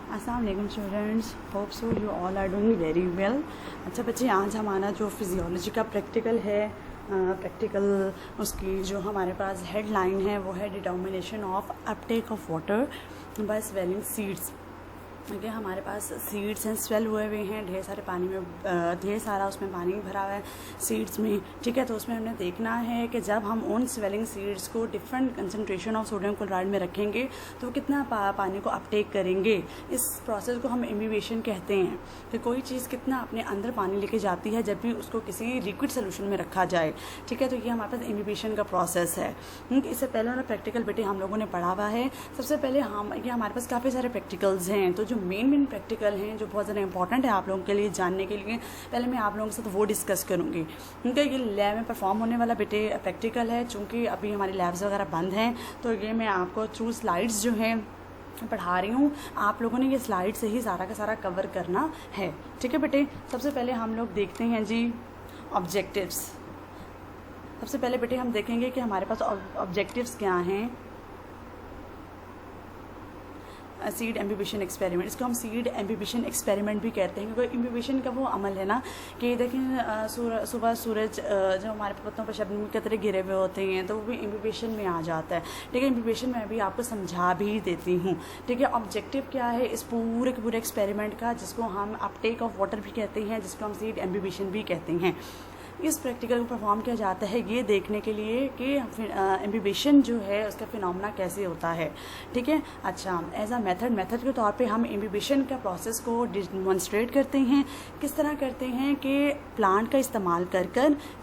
अस्सलाम वालेकुम students, hope so you all are doing very well. अच्छा बच्चे, आज हमारा जो फिजियोलॉजी का प्रैक्टिकल है, प्रैक्टिकल उसकी जो हमारे पास हेडलाइन है वो है determination of Uptake of water bye swelling seeds. ठीक है, हमारे पास सीड्स हैं, स्वेल हुए हुए हैं, ढेर सारे पानी में, ढेर सारा उसमें पानी भरा हुआ है सीड्स में। ठीक है, तो उसमें हमने देखना है कि जब हम उन स्वेलिंग सीड्स को different concentration of sodium chloride में रखेंगे तो वो कितना पानी को अपटेक करेंगे। इस प्रोसेस को हम इम्बिबिशन कहते हैं कि कोई चीज़ कितना अपने अंदर पानी लेके जाती है जब भी उसको किसी लिक्विड सोल्यूशन में रखा जाए। ठीक है, तो ये हमारे पास इम्बिबिशन का प्रोसेस है। इससे पहले वाला प्रैक्टिकल बेटे हम लोगों ने पढ़ा हुआ है। सबसे पहले ये हमारे पास काफ़ी सारे प्रैक्टिकल्स हैं, तो जो मेन प्रैक्टिकल हैं जो बहुत ज़्यादा इंपॉर्टेंट है आप लोगों के लिए जानने के लिए, पहले मैं आप लोगों के साथ वो डिस्कस करूँगी क्योंकि ये लैब में परफॉर्म होने वाला बेटे प्रैक्टिकल है। चूँकि अभी हमारी लैब्स वगैरह बंद हैं तो ये मैं आपको थ्रू स्लाइड्स जो हैं पढ़ा रही हूँ। आप लोगों ने ये स्लाइड से ही सारा का सारा कवर करना है। ठीक है बेटे, सबसे पहले हम लोग देखते हैं जी ऑब्जेक्टिव्स। सबसे पहले बेटे हम देखेंगे कि हमारे पास ऑब्जेक्टिव्स क्या हैं। सीड एम्बिबिशन एक्सपेरिमेंट, इसको हम सीड एम्बिबिशन एक्सपेरिमेंट भी कहते हैं क्योंकि एम्बिबिशन का वो अमल है ना कि देखें सुबह सूरज जो हमारे पत्तों पर शबनम की तरह गिरे हुए होते हैं तो वो भी एम्बिबिशन में आ जाता है। ठीक है, एम्बिबिशन मैं भी आपको समझा भी देती हूँ। ठीक है, ऑब्जेक्टिव क्या है इस पूरे के पूरे एक्सपेरिमेंट का, जिसको हम अपटेक ऑफ वाटर भी कहते हैं, जिसको हम सीड एम्बिबिशन भी कहते हैं। इस प्रैक्टिकल को परफॉर्म किया जाता है ये देखने के लिए कि एम्बिबिशन जो है उसका फिनोमेना कैसे होता है। ठीक है, अच्छा एज अ मेथड के तौर पे हम एम्बिबिशन का प्रोसेस को डिमॉन्स्ट्रेट करते हैं। किस तरह करते हैं कि प्लांट का इस्तेमाल कर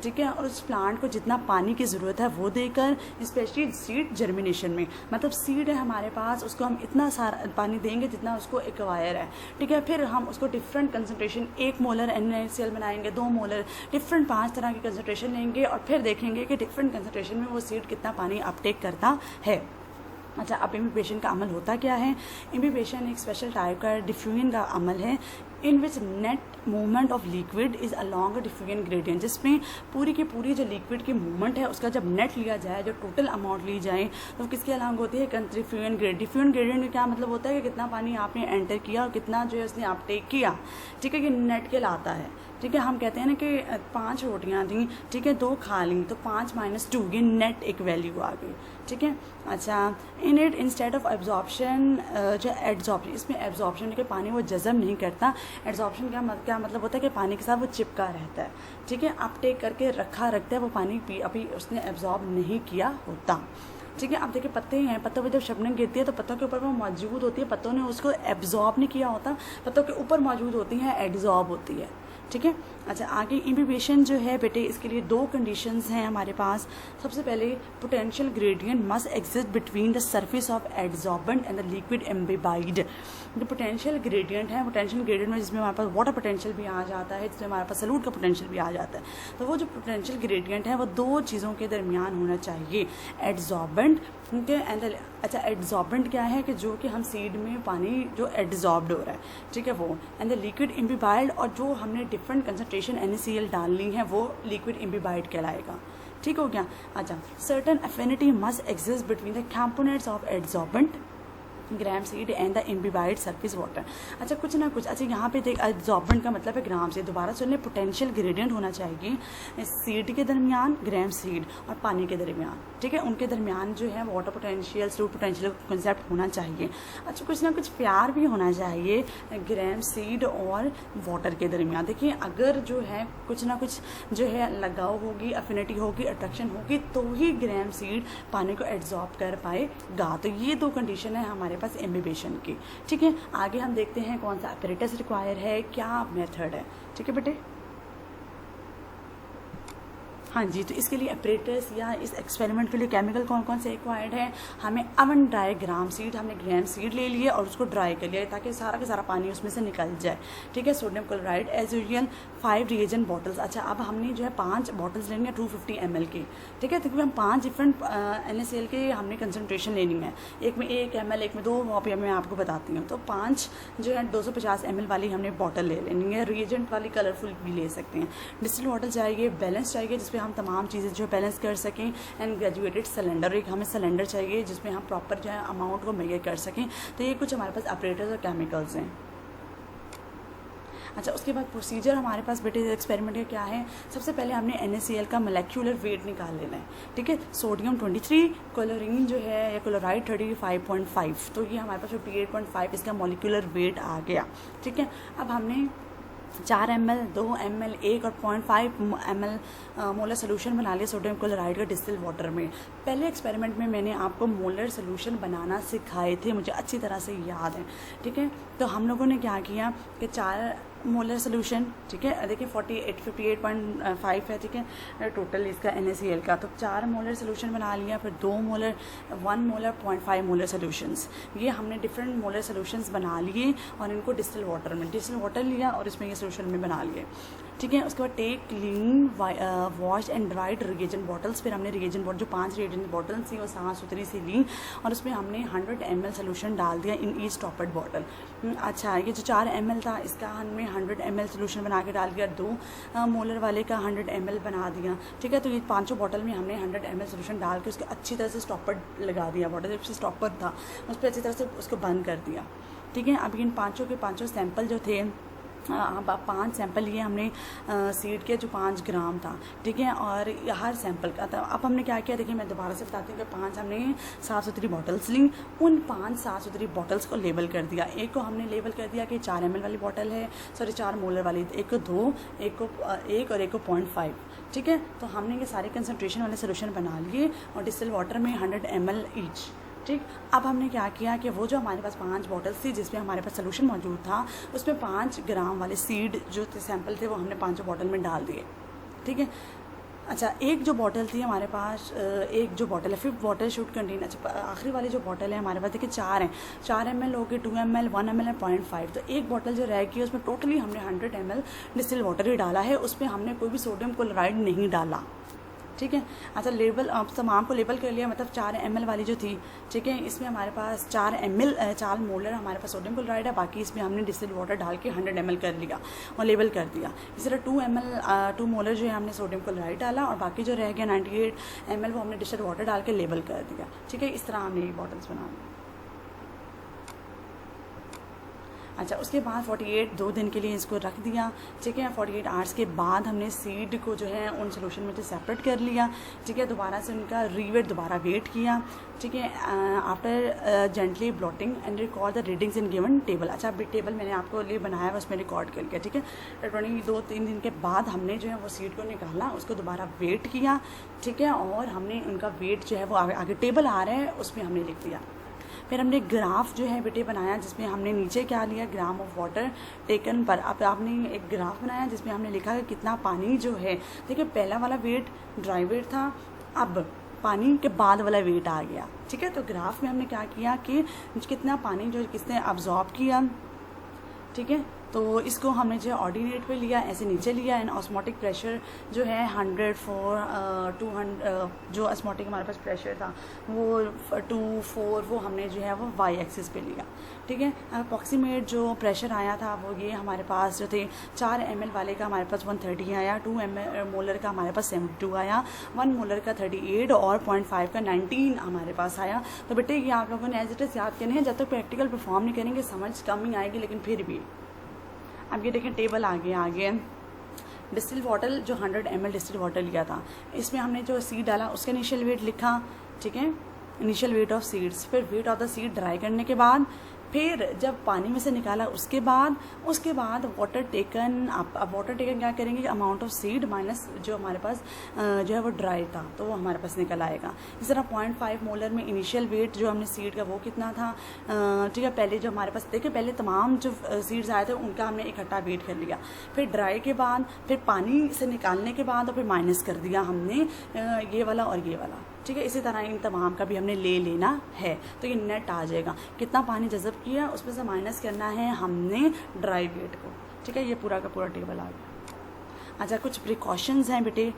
ठीक है, और उस प्लांट को जितना पानी की ज़रूरत है वो देकर, स्पेशली सीड जर्मिनेशन में, मतलब सीड है हमारे पास, उसको हम इतना सारा पानी देंगे जितना उसको एक्वायर है। ठीक है, फिर हम उसको डिफरेंट कंसनट्रेशन, 1 मोलर NaCl बनाएंगे, 2 मोलर, डिफरेंट 5 तरह की कंसंट्रेशन लेंगे और फिर देखेंगे कि डिफरेंट कंसंट्रेशन में वो सीड कितना पानी अपटेक करता है। अच्छा, अब इम्बिबिशन का अमल होता क्या है। इम्बिबिशन एक स्पेशल टाइप का डिफ्यूजन का अमल है in which net movement of liquid is along diffusion gradient, जिसमें पूरी की पूरी जो लिक्विड की मूवमेंट है उसका जब नेट लिया जाए, जो टोटल अमाउंट ली जाए तो किसके अलॉन्ग होती है, डिफ्यूजन ग्रेडियंट। डिफ्यूजन ग्रेडियंट में क्या मतलब होता है कि कितना पानी आपने एंटर किया और कितना जो है उसने अपटेक किया। ठीक है, ये नेट कहलाता है। ठीक है, हम कहते हैं ना कि 5 रोटियां थी, ठीक है, 2 खा ली तो 5 - 2 ये नेट एक वैल्यू आ गई। ठीक है, अच्छा in it instead of absorption जो एड्जॉर्प्शन, इसमें एब्जॉर्प्शन के पानी वो जज़ब नहीं करता। एड्जॉर्प्शन क्या मतलब होता है कि पानी के साथ वो चिपका रहता है। ठीक है, अपटेक करके रखता है वो पानी, अभी उसने एब्जॉर्ब नहीं किया होता। ठीक है, अब देखिए पत्ते हैं, पत्तों पर जब शबनम गिरती है तो पत्तों के ऊपर वो मौजूद होती है, पत्तों ने उसको एब्जॉर्ब नहीं किया होता, पत्तों के ऊपर मौजूद होती है, एड्जॉर्ब होती है। ठीक है, अच्छा आगे इम्बिबिशन जो है बेटे, इसके लिए 2 कंडीशंस हैं हमारे पास। सबसे पहले potential gradient must exist between the surface of adsorbent and the liquid imbibed. जो पोटेंशियल ग्रेडियंट है, पोटेंशियल ग्रेडियंट में जिसमें हमारे पास वाटर पोटेंशियल भी आ जाता है, जिसमें हमारे पास सॉल्यूट का पोटेंशियल भी आ जाता है, तो वो जो पोटेंशियल ग्रेडियंट है वो 2 चीज़ों के दरमियान होना चाहिए, एड्जॉर्बेंट एंड अच्छा एड्जॉर्बेंट क्या है कि जो कि हम सीड में पानी जो एड्जॉर्ब्ड हो रहा है, ठीक है, वो एंड द लिक्विड इम्बिबाइड, और जो हमने डिफरेंट कंसंट्रेशन NaCl डालनी है वो लिक्विड इम्बिबाइड कहलाएगा। ठीक हो गया। अच्छा, certain affinity must exist between the components of adsorbent gram seed and the imbibed surface water. अच्छा कुछ ना कुछ, अच्छा यहाँ पे देख एब्जॉर्बेंट का मतलब है ग्राम सीड, दोबारा सुनने पोटेंशियल ग्रेडियंट होना चाहिए सीड के दरमियान, ग्राम सीड और पानी के दरमियान। ठीक है, उनके दरमियान जो है water potential, solute potential concept होना चाहिए। अच्छा कुछ ना कुछ प्यार भी होना चाहिए ग्राम सीड और वाटर के दरमियान। देखिए अगर जो है कुछ ना कुछ जो है लगाव होगी, अफिनिटी होगी, अट्रैक्शन होगी तो ही ग्राम सीड पानी को एब्जॉर्ब कर पाएगा। तो ये 2 कंडीशन है हमारे पास इम्बिबिशन की। ठीक है, आगे हम देखते हैं कौन सा अपैरेटस रिक्वायर है, क्या मेथड है। ठीक है बेटे, हाँ जी, तो इसके लिए अपैरेटस या इस एक्सपेरिमेंट के लिए केमिकल कौन कौन से रिक्वायर्ड है। हमें अवन ड्राई ग्राम सीड, हमने ग्राम सीड ले लिए और उसको ड्राई कर लिया ताकि सारा का सारा पानी उसमें से निकल जाए। ठीक है, sodium chloride as usual 5 reagent bottles. अच्छा अब हमने जो है 5 बॉटल्स लेनी है 250 ml की। ठीक है, तो हम 5 डिफरेंट NaCl के हमने कंसनट्रेशन लेनी है, एक में 1 ml, एक में 2, मैं आपको बताती हूँ। तो 5 जो है 250 ml वाली हमने बॉटल ले लेनी है। रिएजेंट वाली कलरफुल भी ले सकते हैं। डिस्टिल वाटर चाहिए, बैलेंस चाहिए, जिसपे हम तमाम चीज़ें जो बैलेंस कर सकें। एंड ग्रेजुएटेड सिलेंडर, एक हमें सिलेंडर चाहिए जिसमें हम प्रॉपर जो है अमाउंट को मेजर कर सकें। तो ये कुछ हमारे पास ऑपरेटर्स और केमिकल्स हैं। अच्छा, उसके बाद प्रोसीजर हमारे पास बेटे एक्सपेरिमेंट का क्या है। सबसे पहले हमने NaCl का मोलेक्यूलर वेट निकाल लेना है, ठीक है। सोडियम 23, क्लोरीन जो है या क्लोराइड 35.5, तो ये हमारे पास 58.5 इसका मोलिकुलर वेट आ गया, ठीक है। अब हमने 4 ml, 2 ml, 1 और 0.5 ml मोलर सोल्यूशन बना लिया सोडियम क्लोराइड का डिस्टिल वाटर में। पहले एक्सपेरिमेंट में मैंने आपको मोलर सोल्यूशन बनाना सिखाए थे, मुझे अच्छी तरह से याद है, ठीक है। तो हम लोगों ने क्या किया कि 4 मोलर सोल्यूशन, ठीक है, देखिए 58.5 है, ठीक है, टोटल इसका NaCl का। तो 4 मोलर सोल्यूशन बना लिया, फिर 2 मोलर, 1 मोलर, 0.5 मोलर सोल्यूशंस, ये हमने डिफरेंट मोलर सोल्यूशंस बना लिए और इनको डिस्टिल वाटर लिया और इसमें ये सोल्यूशन में बना लिए, ठीक है। उसके बाद take clean wash and dried reagent bottles, फिर हमने रिएजेंट बॉटल जो 5 रिएजेंट बॉटल्स थी वो साफ सुथरी सी ली और उसमें हमने 100 ml सोल्यूशन डाल दिया इन ईच टॉपर्ड बॉटल। अच्छा, ये जो 4 ml था इसका हमने 100 ml सोल्यूशन बना के डाल दिया, 2 मोलर वाले का 100 ml बना दिया, ठीक है। तो ये 5 बॉटल में हमने 100 ml सोल्यूशन डाल के उसके अच्छी तरह से स्टॉपर लगा दिया, बॉटल जब स्टॉपर था उस पर अच्छी तरह से उसको बंद कर दिया, ठीक है। अब इन 5 सैंपल जो थे, अब 5 सैंपल लिए हमने सीड के जो 5 ग्राम था, ठीक है, और हर सैंपल का था। अब हमने क्या किया, देखिए मैं दोबारा से बताती हूँ कि 5 हमने साफ़ सुथरी बॉटल्स ली, उन 5 साफ़ सुथरी बॉटल्स को लेबल कर दिया। एक को हमने लेबल कर दिया कि 4 ml वाली बॉटल है, 4 मोलर वाली, एक को 2, एक को 1 और एक को 0.5, ठीक है। तो हमने ये सारे कंसनट्रेशन वाले सोल्यूशन बना लिए और डिस्टिल वाटर में 100 ml ईच, ठीक। अब हमने क्या किया कि वो जो हमारे पास 5 बॉटल्स थी जिसमें हमारे पास सोल्यूशन मौजूद था उसमें 5 ग्राम वाले सीड जो सैंपल थे वो हमने 5 बॉटल में डाल दिए, ठीक है। अच्छा, एक जो बॉटल थी हमारे पास, एक जो बॉटल है 5th बॉटल शुड कंटेन, अच्छा आखिरी वाली जो बॉटल है हमारे पास देखिए 4 हैं, 4 ml हो गए, 2 ml, 1 ml और 0.5। तो एक बॉटल जो रह गई उसमें टोटली हमने 100 ml डिस्टिल वाटर ही डाला है, उसमें हमने कोई भी सोडियम क्लोराइड नहीं डाला, ठीक है। अच्छा, लेबल तमाम को लेबल कर लिया, मतलब 4 ml वाली जो थी, ठीक है, इसमें हमारे पास 4 मोलर हमारे पास सोडियम क्लोराइड है, बाकी इसमें हमने डिस्टिल वाटर डाल के 100 ml कर लिया और लेबल कर दिया। इस तरह 2 मोलर जो है हमने सोडियम क्लोराइड डाला और बाकी जो रह गया 98 ml वो हमने डिस्टिल वाटर डाल के लेबल कर दिया, ठीक है। इस तरह हमने ये बॉटल्स बना ली। अच्छा, उसके बाद 48 2 दिन के लिए इसको रख दिया, ठीक है। 48 आवर्स के बाद हमने सीड को जो है उन सोल्यूशन में से सेपरेट कर लिया, ठीक है। दोबारा से उनका रीवेट दोबारा वेट किया, ठीक है। After gently blotting and record the readings in given table. अच्छा, टेबल मैंने आपको लिए बनाया है उसमें रिकॉर्ड कर लिया, ठीक है। 2-3 दिन के बाद हमने जो है वो सीड को निकाला, उसको दोबारा वेट किया, ठीक है, और हमने उनका वेट जो है वो आगे टेबल आ रहा है उसमें हमने लिख दिया। फिर हमने ग्राफ जो है बेटे बनाया जिसमें हमने नीचे क्या लिया, ग्राम ऑफ वाटर टेकन पर। अब आपने एक ग्राफ बनाया जिसमें हमने लिखा कि कितना पानी जो है, देखिए पहला वाला वेट ड्राई वेट था, अब पानी के बाद वाला वेट आ गया, ठीक है। तो ग्राफ में हमने क्या किया कि कितना पानी जो किसने अब्जॉर्ब किया, ठीक है। तो इसको हमने जो ऑर्डिनेट पे लिया, ऐसे नीचे लिया, एंड ऑस्मोटिक प्रेशर जो है 100, 200 जो ऑस्मोटिक हमारे पास प्रेशर था वो 2, 4 वो हमने जो है वो वाई एक्सिस पे लिया, ठीक है। अप्रॉक्सीमेट जो प्रेशर आया था वो ये हमारे पास जो थे 4 ml वाले का हमारे पास 130 आया, 2 मोलर का हमारे पास 72 आया, 1 मोलर का 38 और 0.5 का 19 हमारे पास आया। तो बेटे ये आप लोगों ने एज इट इज़ याद करने हैं, जब तक प्रैक्टिकल परफॉर्म नहीं करेंगे समझ कम ही आएगी, लेकिन फिर भी अब ये देखें टेबल आगे डिस्टिल वाटर जो 100 ml डिस्टिल वाटर लिया था, इसमें हमने जो सीड डाला उसका इनिशियल वेट लिखा, ठीक है, इनिशियल वेट ऑफ सीड्स। फिर weight of the seed dry करने के बाद, फिर जब पानी में से निकाला उसके बाद वाटर टेकन। अब वाटर टेकन क्या करेंगे, अमाउंट ऑफ सीड माइनस जो हमारे पास जो है वो ड्राई था तो वो हमारे पास निकल आएगा। इस तरह 0.5 मोलर में इनिशियल वेट जो हमने सीड का वो कितना था, ठीक है। पहले जो हमारे पास देखिए पहले तमाम जो सीड्स आए थे उनका हमने इकट्ठा वेट कर लिया, फिर ड्राई के बाद, फिर पानी से निकालने के बाद और फिर माइनस कर दिया हमने ये वाला और ये वाला, ठीक है। इसी तरह इन तमाम का भी हमने ले लेना है, तो ये नेट आ जाएगा कितना पानी जज़ब किया, उसमें से माइनस करना है हमने ड्राई वेट को, ठीक है। ये पूरा का पूरा टेबल आ गया। अच्छा, कुछ प्रिकॉशंस हैं बेटे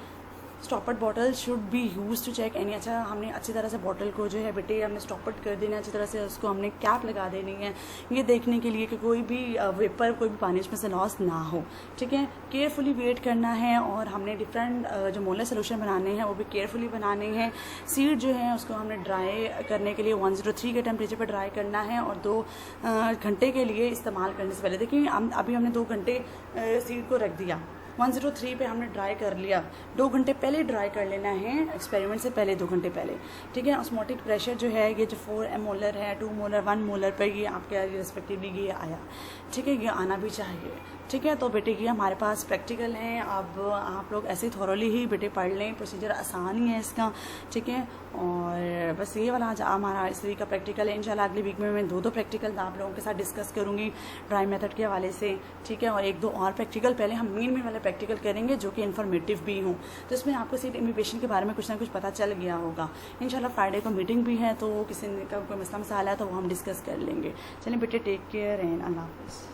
stoppered bottle should be use to check any. अच्छा, हमने अच्छी तरह से बॉटल को जो है बेटे हमने स्टॉपर्ड कर देना है, अच्छी तरह से उसको हमने कैप लगा देनी है, ये देखने के लिए कि कोई भी वेपर कोई भी पानी उसमें से लॉस ना हो। ठीक है, केयरफुली वेट करना है और हमने डिफरेंट जो मोलर सोल्यूशन बनाने हैं वो भी केयरफुली बनाने हैं। सीड जो है उसको हमने ड्राई करने के लिए 103 के टेम्परेचर पर ड्राई करना है और 2 घंटे के लिए इस्तेमाल करने से पहले, देखिए अभी हमने 2 घंटे सीड को रख दिया, 103 पे हमने ड्राई कर लिया, 2 घंटे पहले ड्राई कर लेना है, एक्सपेरिमेंट से पहले 2 घंटे पहले। ठीक है, ऑस्मोटिक प्रेशर जो है ये जो 4 मोलर है, 2 मोलर, 1 मोलर पर ये आपके रिस्पेक्टिवली ये आया। ठीक है, ये आना भी चाहिए। ठीक है, तो बेटे ये हमारे पास प्रैक्टिकल हैं, अब आप लोग ऐसे थॉरोली ही बेटे पढ़ लें, प्रोसीजर आसान ही है इसका। ठीक है, और बस ये वाला आज हमारा इस वीक का प्रैक्टिकल है। इंशाल्लाह अगली वीक में मैं 2 प्रैक्टिकल आप लोगों के साथ डिस्कस करूँगी ड्राई मेथड के हवाले से। ठीक है, और 1-2 और प्रैक्टिकल पहले हम मेन वाले प्रैक्टिकल करेंगे जो कि इन्फॉर्मेटिव भी हों, तो इसमें आपको सीड इम्बिबिशन के बारे में कुछ ना कुछ पता चल गया होगा। इंशाल्लाह फ्राइडे को मीटिंग भी है, तो किसी का कोई मसला मसाला है तो वो हम डिस्कस कर लेंगे। चलिए बेटे, टेक केयर एंड अल्लाह हाफ़िज़।